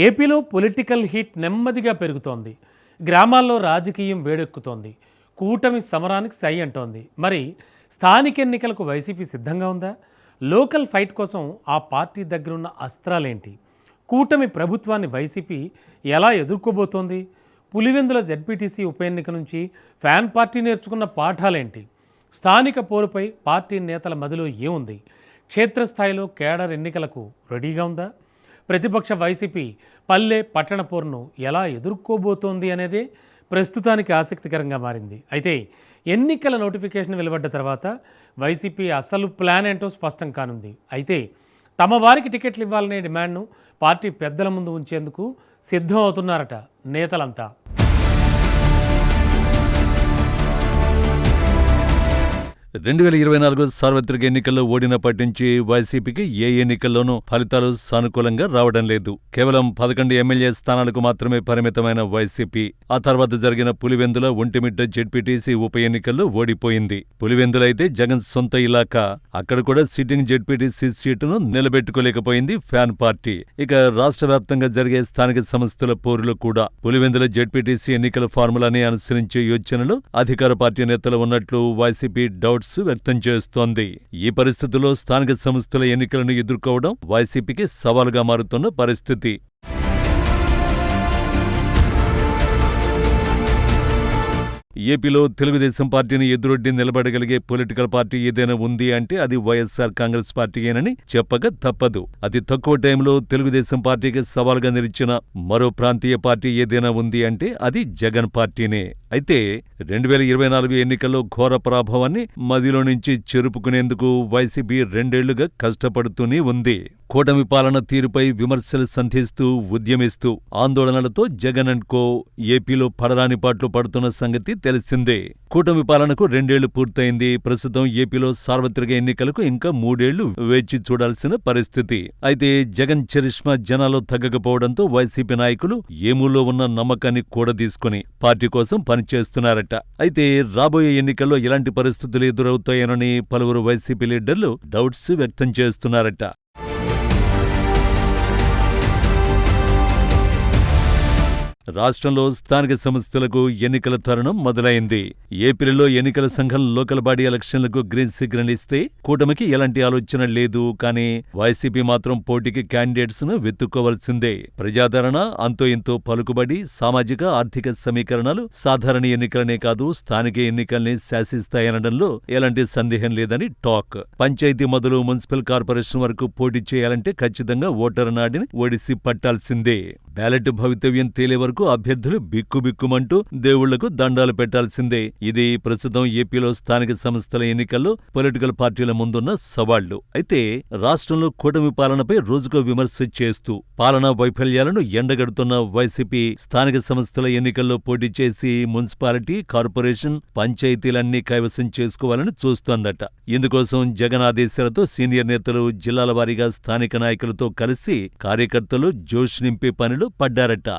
ఏపీలో political heat నెమ్మదిగా పెరుగుతోంది. గ్రామాల్లో రాజకీయం వేడెక్కుతోంది. కూటమి సమరానికి సై అంటోంది. మరి స్థానిక ఎన్నికలకు వైసీపీ సిద్ధంగా ఉందా? లోకల్ ఫైట్ కోసం ఆ పార్టీ దగ్గరున్న అస్త్రాలేంటి? కూటమి ప్రభుత్వాన్ని వైసీపీ ఎలా ఎదుర్కోబోతోంది? పులివెందుల జెడ్పీటీసీ ఉప ఎన్నిక నుంచి ఫ్యాన్ పార్టీ నేర్చుకున్న పాఠాలేంటి? స్థానిక పోరుపై పార్టీ నేతల మదిలో ఏముంది? క్షేత్రస్థాయిలో కేడర్ ఎన్నికలకు రెడీగా ఉందా? ప్రతిపక్ష వైసీపీ పల్లె పట్టణ పోరును ఎలా ఎదుర్కోబోతోంది అనేదే ప్రస్తుతానికి ఆసక్తికరంగా మారింది. అయితే ఎన్నికల నోటిఫికేషన్ వెలువడ్డ తర్వాత వైసీపీ అసలు ప్లాన్ ఏంటో స్పష్టం కానుంది. అయితే తమ వారికి టికెట్లు ఇవ్వాలనే డిమాండ్ను పార్టీ పెద్దల ముందు ఉంచేందుకు సిద్ధం అవుతున్నారట నేతలంతా. 2024 సార్వత్రిక ఎన్నికల్లో ఓడినప్పటి నుంచి వైసీపీకి ఏ ఎన్నికల్లోనూ ఫలితాలు సానుకూలంగా రావడం లేదు. కేవలం 11 ఎమ్మెల్యే స్థానాలకు మాత్రమే పరిమితమైన వైసీపీ ఆ తర్వాత జరిగిన పులివెందుల, ఒంటిమిట్ట జెడ్పీటీసీ ఉప ఎన్నికల్లో ఓడిపోయింది. పులివెందుల అయితే జగన్ సొంత ఇలాకా. అక్కడ కూడా సిట్టింగ్ జెడ్పీటీసీ సీటును నిలబెట్టుకోలేకపోయింది ఫ్యాన్ పార్టీ. ఇక రాష్ట్ర వ్యాప్తంగా జరిగే స్థానిక సంస్థల పోరులో కూడా పులివెందుల జెడ్పీటీసీ ఎన్నికల ఫార్ములాని అనుసరించే యోచనలు అధికార పార్టీ నేతలు ఉన్నట్లు వైసీపీ డౌట్స్ వ్యక్తం చేస్తోంది. ఈ పరిస్థితుల్లో స్థానిక సంస్థల ఎన్నికలను ఎదుర్కోవడం వైసీపీకి సవాలుగా మారుతున్న పరిస్థితి. ఏపీలో తెలుగుదేశం పార్టీని ఎదురొడ్డి నిలబడగలిగే పొలిటికల్ పార్టీ ఏదైనా ఉంది అంటే అది వైఎస్ఆర్ కాంగ్రెస్ పార్టీయేనని చెప్పక తప్పదు. అతి తక్కువ టైంలో తెలుగుదేశం పార్టీకి సవాల్గా నిలిచిన మరో ప్రాంతీయ పార్టీ ఏదైనా ఉంది అంటే అది జగన్ పార్టీనే. అయితే 2024 ఎన్నికల్లో ఘోర పరాభవాన్ని మదిలో నుంచి చెరుపుకునేందుకు వైసీపీ 2 ఏళ్లుగా కష్టపడుతూనే ఉంది. కూటమి పాలన తీరుపై విమర్శలు సంధిస్తూ ఉద్యమిస్తూ ఆందోళనలతో జగన్ అండ్ కో ఏపీలో పడరాని పాట్లు పడుతున్న సంగతి తెలిసిందే. కూటమి పాలనకు 2 ఏళ్లు పూర్తయింది. ప్రస్తుతం ఏపీలో సార్వత్రిక ఎన్నికలకు ఇంకా 3 ఏళ్లు వేచి చూడాల్సిన పరిస్థితి. అయితే జగన్ చరిష్మా జనాల్లో తగ్గకపోవడంతో వైసీపీ నాయకులు ఏమూలో ఉన్న నమ్మకాన్ని కూడదీసుకుని పార్టీ కోసం పనిచేస్తున్నారట. అయితే రాబోయే ఎన్నికల్లో ఎలాంటి పరిస్థితులు ఎదురవుతాయోనని పలువురు వైసీపీ లీడర్లు డౌట్స్ వ్యక్తం చేస్తున్నారట. రాష్ట్రంలో స్థానిక సంస్థలకు ఎన్నికల తరుణం మొదలైంది. ఏప్రిల్లో ఎన్నికల సంఘం లోకల్ బాడీ ఎలక్షన్లకు గ్రీన్ సిగ్నల్ ఇస్తే కూటమికి ఎలాంటి ఆలోచన లేదు. కానీ వైసీపీ మాత్రం పోటీకి క్యాండిడేట్స్ ను వెతుక్కోవలసిందే. ప్రజాదరణ, అంతో ఇంతో పలుకుబడి, సామాజిక ఆర్థిక సమీకరణాలు సాధారణ ఎన్నికలనే కాదు స్థానిక ఎన్నికల్ని శాసిస్తాయనడంలో ఎలాంటి సందేహం లేదని టాక్. పంచాయతీ మొదలు మున్సిపల్ కార్పొరేషన్ వరకు పోటీ చేయాలంటే ఖచ్చితంగా ఓటరు నాడిని ఒడిసి పట్టాల్సిందే. బ్యాలెట్ భవితవ్యం తేలే వరకు అభ్యర్థులు బిక్కుబిక్కుమంటూ దేవుళ్లకు దండాలు పెట్టాల్సిందే. ఇది ప్రస్తుతం ఏపీలో స్థానిక సంస్థల ఎన్నికల్లో పొలిటికల్ పార్టీల ముందున్న సవాళ్లు. అయితే రాష్ట్రంలో కూటమి పాలనపై రోజుకో విమర్శ చేస్తూ పాలనా వైఫల్యాలను ఎండగడుతున్న వైసీపీ స్థానిక సంస్థల ఎన్నికల్లో పోటీ చేసి మున్సిపాలిటీ, కార్పొరేషన్, పంచాయతీలన్నీ కైవసం చేసుకోవాలని చూస్తోందట. ఇందుకోసం జగన్ ఆదేశాలతో సీనియర్ నేతలు జిల్లాల వారీగా స్థానిక నాయకులతో కలిసి కార్యకర్తలు జోష్ నింపే పనిలో పడ్డారట.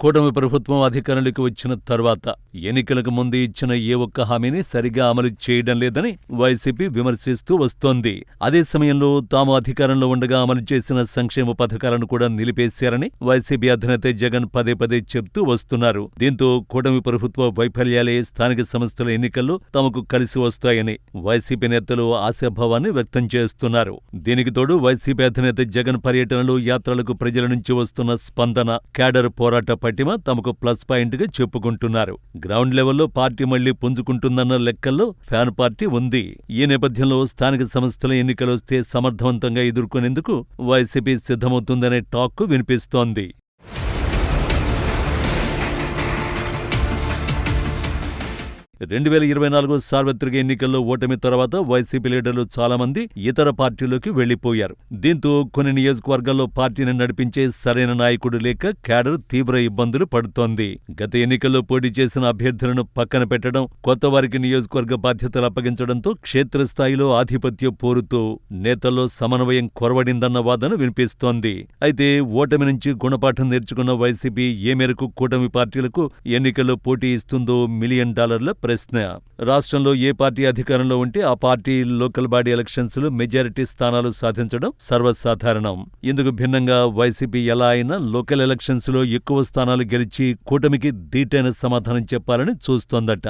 కూటమి ప్రభుత్వం అధికారంలోకి వచ్చిన తర్వాత ఎన్నికలకు ముందు ఇచ్చిన ఏ ఒక్క హామీని సరిగా అమలు చేయడం లేదని వైసీపీ విమర్శిస్తూ వస్తోంది. అదే సమయంలో తాము అధికారంలో ఉండగా అమలు చేసిన సంక్షేమ పథకాలను కూడా నిలిపేశారని వైసీపీ అధినేత జగన్ పదే పదే చెప్తూ వస్తున్నారు. దీంతో కూటమి ప్రభుత్వ వైఫల్యాలే స్థానిక సంస్థల ఎన్నికల్లో తమకు కలిసి వస్తాయని వైసీపీ నేతలు ఆశాభావాన్ని వ్యక్తం చేస్తున్నారు. దీనికి తోడు వైసీపీ అధినేత జగన్ పర్యటనలు, యాత్రలకు ప్రజల నుంచి వస్తున్న స్పందన, కేడర్ పోరాట పటిమ తమకు ప్లస్ పాయింట్ గా చెప్పుకుంటున్నారు. గ్రౌండ్ లెవెల్లో పార్టీ మళ్లీ పుంజుకుంటుందన్న లెక్కల్లో ఫ్యాన్ పార్టీ ఉంది. ఈ నేపథ్యంలో స్థానిక సంస్థల ఎన్నికలొస్తే సమర్థవంతంగా ఎదుర్కొనేందుకు వైసీపీ సిద్ధమవుతుందనే టాక్ వినిపిస్తోంది. 2024 సార్వత్రిక ఎన్నికల్లో ఓటమి తర్వాత వైసీపీ లీడర్లు చాలా మంది ఇతర పార్టీలోకి వెళ్లిపోయారు. దీంతో కొన్ని నియోజకవర్గాల్లో పార్టీని నడిపించే సరైన నాయకుడు లేక కేడర్ తీవ్ర ఇబ్బందులు పడుతోంది. గత ఎన్నికల్లో పోటీ చేసిన అభ్యర్థులను పక్కన పెట్టడం, కొత్త వారికి నియోజకవర్గ బాధ్యతలు అప్పగించడంతో క్షేత్రస్థాయిలో ఆధిపత్య పోరుతో నేతల్లో సమన్వయం కొరవడిందన్న వాదన వినిపిస్తోంది. అయితే ఓటమి నుంచి గుణపాఠం నేర్చుకున్న వైసీపీ ఏ మేరకు కూటమి పార్టీలకు ఎన్నికల్లో పోటీ ఇస్తుందో $1 మిలియన్ ప్రశ్న. రాష్ట్రంలో ఏ పార్టీ అధికారంలో ఉంటే ఆ పార్టీ లోకల్ బాడీ ఎలక్షన్స్ లో మెజారిటీ స్థానాలు సాధించడం సర్వసాధారణం. ఇందుకు భిన్నంగా వైసీపీ ఎలా అయినా లోకల్ ఎలక్షన్స్ లో ఎక్కువ స్థానాలు గెలిచి కూటమికి దీటైన సమాధానం చెప్పాలని చూస్తోందట.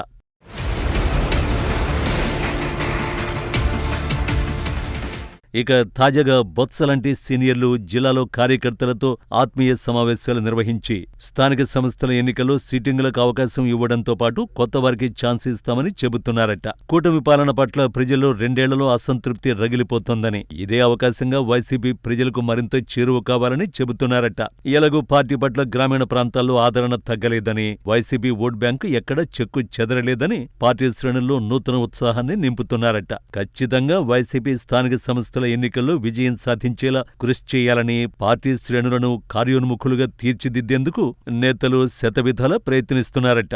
ఇక తాజాగా బొత్స లాంటి సీనియర్లు జిల్లాలో కార్యకర్తలతో ఆత్మీయ సమావేశాలు నిర్వహించి స్థానిక సంస్థల ఎన్నికల్లో సిట్టింగులకు అవకాశం ఇవ్వడంతో పాటు కొత్త వారికి ఛాన్స్ ఇస్తామని చెబుతున్నారట. కూటమి పాలన పట్ల ప్రజల్లో 2 ఏళ్లలో అసంతృప్తి రగిలిపోతోందని, ఇదే అవకాశంగా వైసీపీ ప్రజలకు మరింత చేరువ కావాలని చెబుతున్నారట. ఎలాగూ పార్టీ పట్ల గ్రామీణ ప్రాంతాల్లో ఆదరణ తగ్గలేదని, వైసీపీ ఓట్ బ్యాంకు ఎక్కడా చెక్కు చెదరలేదని పార్టీ శ్రేణుల్లో నూతన ఉత్సాహాన్ని నింపుతున్నారట. ఖచ్చితంగా వైసీపీ స్థానిక సంస్థల ఎన్నికల్లో విజయం సాధించేలా కృషి చేయాలని పార్టీ శ్రేణులను కార్యోన్ముఖులుగా తీర్చిదిద్దేందుకు నేతలు శతవిధాలా ప్రయత్నిస్తున్నారట.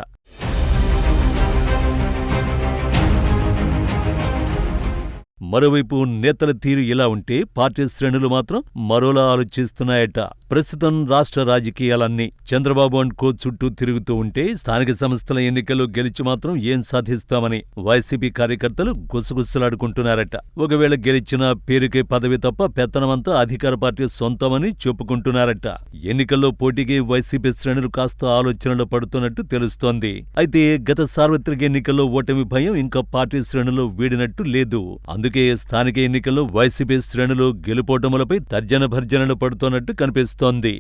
మరోవైపు నేతల తీరు ఇలా ఉంటే పార్టీ శ్రేణులు మాత్రం మరోలా ఆలోచిస్తున్నాయట. ప్రస్తుతం రాష్ట్ర రాజకీయాలన్నీ చంద్రబాబు అండ్ కో చుట్టూ తిరుగుతూ ఉంటే స్థానిక సంస్థల ఎన్నికల్లో గెలిచి మాత్రం ఏం సాధిస్తామని వైసీపీ కార్యకర్తలు గుసగుసలాడుకుంటున్నారట. ఒకవేళ గెలిచిన పేరుకే పదవి తప్ప పెత్తనమంతా అధికార పార్టీ సొంతమని చెప్పుకుంటున్నారట. ఎన్నికల్లో పోటీకి వైసీపీ శ్రేణులు కాస్త ఆలోచనలో పడుతున్నట్టు తెలుస్తోంది. అయితే గత సార్వత్రిక ఎన్నికల్లో ఓటమి భయం ఇంకా పార్టీ శ్రేణులు వీడినట్టు లేదు. అందుకే స్థానిక ఎన్నికల్లో వైసీపీ శ్రేణులు గెలుపోటములపై తర్జన భర్జనలు పడుతోన్నట్టు కనిపిస్తోంది.